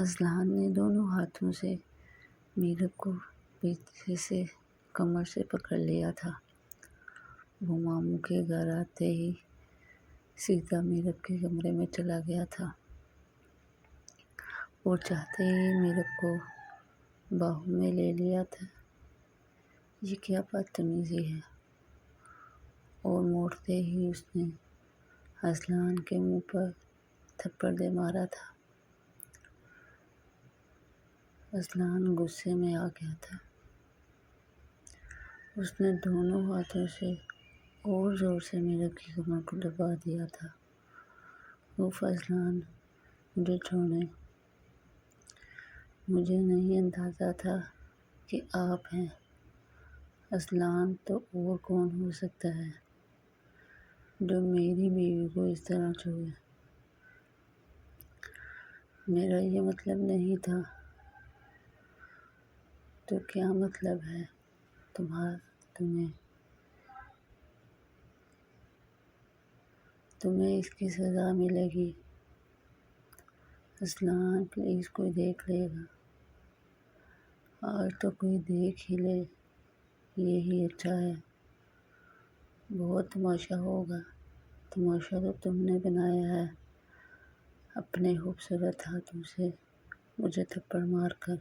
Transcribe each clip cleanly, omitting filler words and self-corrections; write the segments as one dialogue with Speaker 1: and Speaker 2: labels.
Speaker 1: Azlan نے دونوں ہاتھوں سے میرب کو پیچھے سے کمر سے پکڑ لیا تھا۔ وہ ماموں کے گھر آتے ہی سیدھا میرب کے کمرے میں چلا گیا تھا اور چاہتے ہی میرب کو باہوں میں لے لیا تھا۔ یہ کیا بدتمیزی ہے! اور موڑتے ہی اس نے اذلان کے منہ پر تھپڑ دے مارا تھا۔ اذلان غصے میں آ گیا تھا۔ اس نے دونوں ہاتھوں سے اور زور سے میرب کی کمر کو دبا دیا تھا۔ اف اذلان، مجھے چھوڑیں۔ مجھے نہیں اندازہ تھا کہ آپ ہیں۔ اذلان تو اور کون ہو سکتا ہے جو میری بیوی کو اس طرح چھوئے؟ میرا یہ مطلب نہیں تھا۔ تو کیا مطلب ہے تمہیں اس کی سزا ملے گی۔ اذلان، پلیز کوئی دیکھ لے گا۔ آج تو کوئی دیکھ ہی لے، یہی اچھا ہے۔ بہت تماشا ہوگا۔ تماشا تو تم نے بنایا ہے اپنے خوبصورت ہاتھوں سے مجھے تھپڑ مار کر۔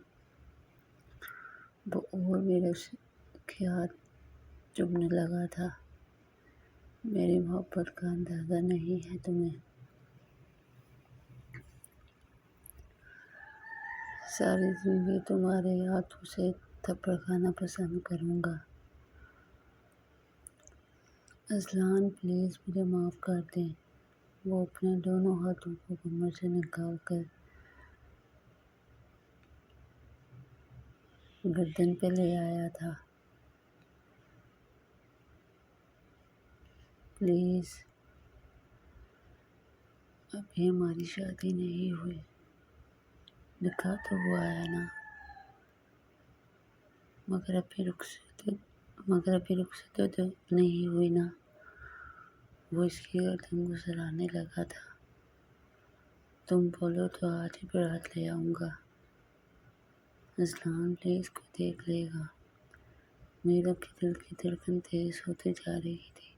Speaker 1: وہ اور میرب کے ہاتھ چومنے لگا تھا۔ میری محبت کا اندازہ نہیں ہے تمہیں۔ ساری زندگی تمہارے ہاتھوں سے تھپڑ کھانا پسند کروں گا۔ اذلان، پلیز مجھے معاف کر دیں۔ وہ اپنے دونوں ہاتھوں کو کمر سے نکال کر گردن پہ لے آیا تھا۔ پلیز، ابھی ہماری شادی نہیں ہوئی۔ نکاح تو ہوا ہے نا، مگر ابھی رخصتی تو نہیں ہوئی نا۔ وہ اس کی گردن کو سلانے لگا تھا۔ تم بولو تو آج ہی بارات لے آؤں گا۔ اذلان، پلیز کوئی دیکھ لے گا۔ میرب کے دل کی دھڑکن تیز ہوتی جا رہی تھی۔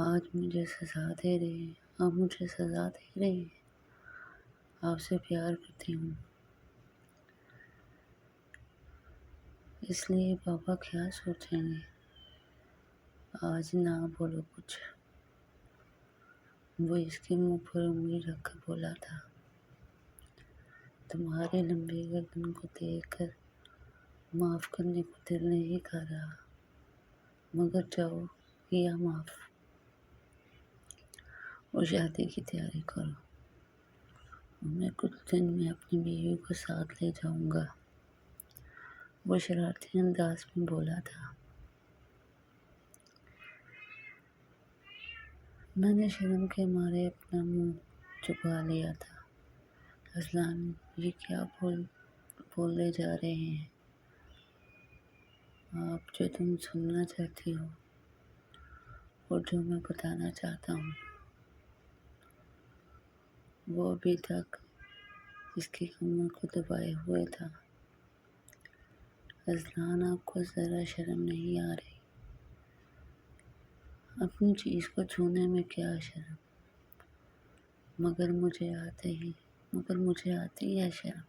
Speaker 1: آپ مجھے سزا دے رہے ہیں۔ آپ سے پیار کرتی ہوں۔ اس لیے بابا کیا سوچیں گے؟ آج نہ بولو کچھ۔ وہ اس کے منہ پر انگلی رکھ کر بولا تھا۔ تمہاری لمبی گردن کو دیکھ کر معاف کرنے کو دل نہیں کر رہا، مگر جاؤ کیا معاف اور شادی کی تیاری کرو۔ میں کچھ دن میں اپنی بیوی کو ساتھ لے جاؤں گا۔ وہ شرارتی انداز میں بولا تھا۔ میں نے شرم کے مارے اپنا منہ چھپا لیا تھا۔ اذلان، یہ کیا بولے جا رہے ہیں آپ؟ جو تم سننا چاہتی ہو اور جو میں بتانا چاہتا ہوں، وہ ابھی تک اس کی کمر کو دبائے ہوئے تھا۔ اذلان، آپ کو ذرا شرم نہیں آ رہی؟ اپنی چیز کو چھونے میں کیا شرم؟ مگر مجھے آتی ہے شرم۔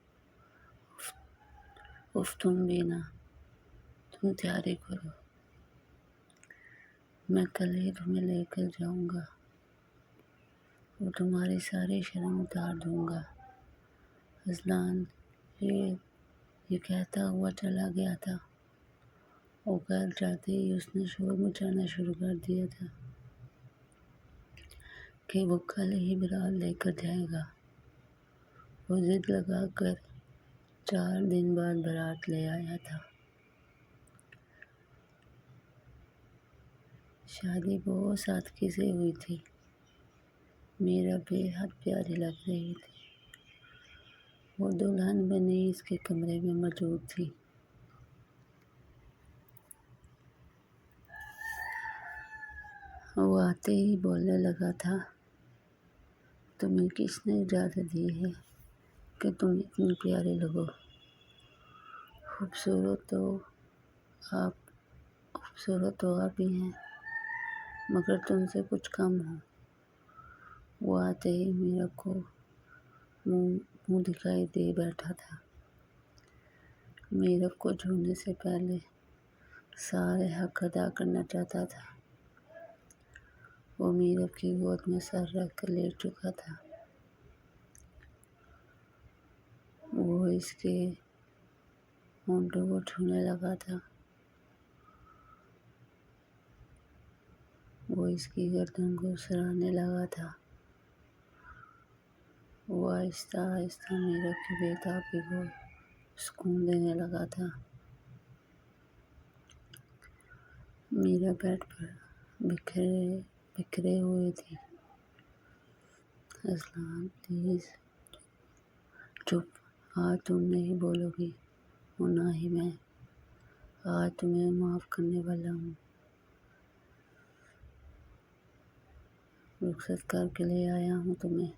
Speaker 1: تم بھی نا، تم تیاری کرو، میں کل ہی تمہیں لے کر جاؤں گا اور تمہاری ساری شرم اتار دوں گا۔ اذلان یہ کہتا ہوا چلا گیا تھا اور گھر جاتے ہی اس نے شور مچانا شروع کر دیا تھا کہ وہ کل ہی بارات لے کر جائے گا۔ وہ ضد لگا کر 4 دن بعد بارات لے آیا تھا۔ شادی بہت سادگی سے ہوئی تھی۔ میرا بے حد پیاری لگ رہی تھی۔ وہ دلہن بنی اس کے کمرے میں موجود تھی۔ وہ آتے ہی بولنے لگا تھا، تمہیں کس نے اجازت دی ہے کہ تم اتنی پیاری لگو، خوبصورت آپ بھی ہیں، مگر تم سے کچھ کم ہو۔ وہ آتے ہی میرب کو منہ دکھائی دے بیٹھا تھا۔ میرب کو چھونے سے پہلے سارے حق ادا کرنا چاہتا تھا۔ وہ میرب کی گود میں سر رکھ کر لیٹ چکا تھا۔ وہ اس کے ہونٹوں کو چھونے لگا تھا۔ وہ اس کی گردن کو سراہنے لگا تھا۔ وہ آہستہ آہستہ میرب کی بے تابی کو سکون دینے لگا تھا۔ میرب بیڈ پر بکھرے ہوئے تھی۔ اذلان پلیز چپ، آج تم نہیں بولو گی اور نہ ہی میں۔ آج تمہیں معاف کرنے والا ہوں۔ رخصت کر کے لے آیا ہوں تمہیں۔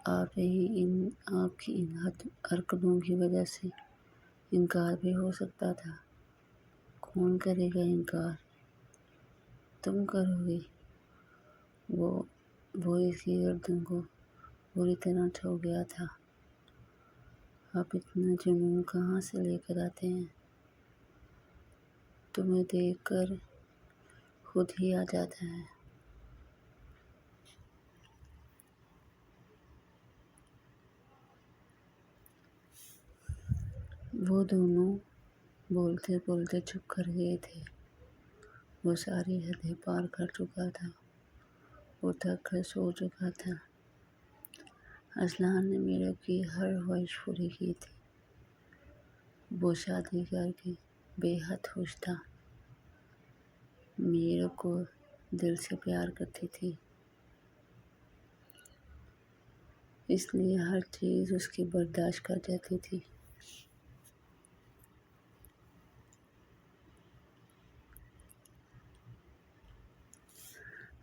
Speaker 1: آپ کی ان حرکتوں کی وجہ سے انکار بھی ہو سکتا تھا۔ کون کرے گا انکار؟ تم کرو گی۔ وہ اس کی گردن کو بری طرح چھو گیا تھا۔ آپ اتنا جنون کہاں سے لے کر آتے ہیں؟ تمہیں دیکھ کر خود ہی آ جاتا ہے۔ وہ دونوں بولتے بولتے چپ کر گئے تھے۔ وہ ساری حدیں پار کر چکا تھا۔ وہ تھک کر سو چکا تھا۔ اذلان نے میرب کی ہر خواہش پوری کی تھی۔ وہ شادی کر کے بے حد خوش تھا۔ میرب کو دل سے پیار کرتی تھی، اس لیے ہر چیز اس کی برداشت کر جاتی تھی۔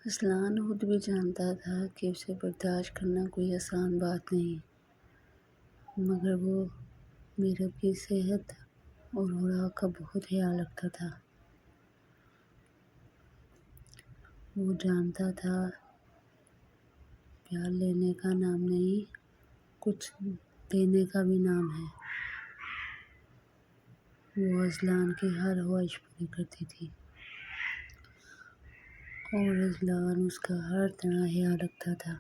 Speaker 1: اذلان خود بھی جانتا تھا کہ اسے برداشت کرنا کوئی آسان بات نہیں، مگر وہ میرب کی صحت اور خوراک کا بہت خیال رکھتا تھا۔ وہ جانتا تھا پیار لینے کا نام نہیں، کچھ دینے کا بھی نام ہے۔ وہ اذلان کی ہر خواہش پوری کرتی تھی اور اذلان اس کا ہر طرح خیال رکھتا تھا۔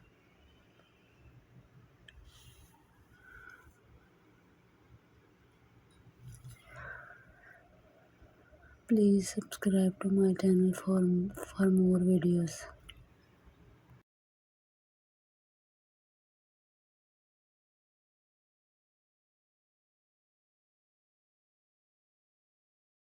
Speaker 1: Please subscribe to my channel for more videos.